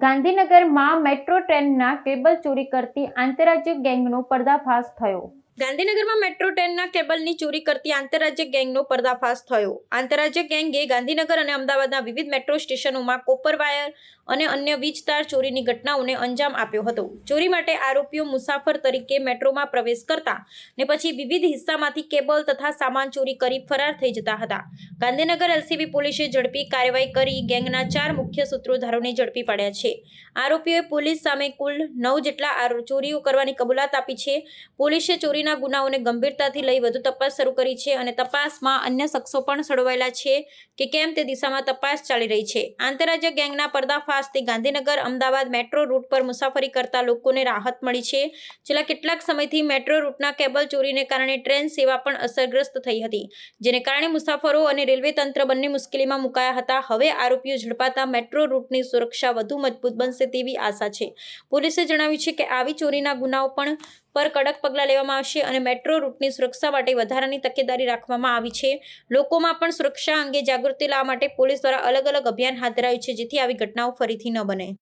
ગાંધીનગરમાં મેટ્રો ટ્રેનના કેબલ ચોરી કરતી આંતરરાજ્ય ગેંગનો પર્દાફાશ થયો. ગાંધીનગરમાં મેટ્રો ટ્રેનના કેબલની ચોરી કરતી આંતરરાજ્ય ગેંગનો પર્દાફાશ થયો. આંતરરાજ્ય ગેંગે ગાંધીનગર અને અમદાવાદના વિવિધ મેટ્રો સ્ટેશનોમાં કોપર વાયર અને અન્ય વીજતાર ચોરીની ઘટનાઓને અંજામ આપ્યો હતો. ચોરી માટે આરોપીઓ મુસાફર તરીકે મેટ્રોમાં પ્રવેશ કરતા ને પછી વિવિધ હિસ્સામાંથી કેબલ તથા સામાન ચોરી કરી ફરાર થઈ જતા હતા. ગાંધીનગર એલસીબી પોલીસે ઝડપી કાર્યવાહી કરી ગેંગના 4 મુખ્ય સૂત્રધારોને ઝડપી પાડ્યા છે. આરોપીઓએ પોલીસ સામે કુલ 9 જેટલા ચોરીઓ કરવાની કબૂલાત આપી છે. પોલીસે ચોરીના ગુનાઓને ગંભીરતાથી લઈ વધુ તપાસ શરૂ કરી છે અને તપાસમાં અન્ય શખ્સો પણ સંડોવાયેલા છે કે કેમ તે દિશામાં તપાસ ચાલી રહી છે. આંતરરાજ્ય ગેંગના પર્દાફાશથી ગાંધીનગર અમદાવાદ મેટ્રો રૂટ પર મુસાફરી કરતા લોકોને રાહત મળી છે. છેલ્લા કેટલાક સમયથી મેટ્રો રૂટના કેબલ ચોરીને કારણે ટ્રેન સેવા પણ અસરગ્રસ્ત થઈ હતી, જેને કારણે મુસાફરો અને રેલવે તંત્ર બંને મુશ્કેલીમાં મુકાયા હતા. હવે આરોપીઓ ઝડપાતા મેટ્રો રૂટની સુરક્ષા વધુ મજબૂત બનશે તેવી આશા છે. પોલીસે જણાવ્યું છે કે આવી ચોરીના ગુનાઓ પર કડક પગલાં લેવામાં આવશે અને મેટ્રો રૂટની સુરક્ષા માટે વધારાની તકેદારી રાખવામાં આવી છે. લોકોમાં પણ સુરક્ષા અંગે જાગૃતિ લાવવા માટે પોલીસ દ્વારા અલગ અલગ અભિયાન હાથ ધરાયું છે, જેથી આવી ઘટનાઓ ફરીથી ન બને.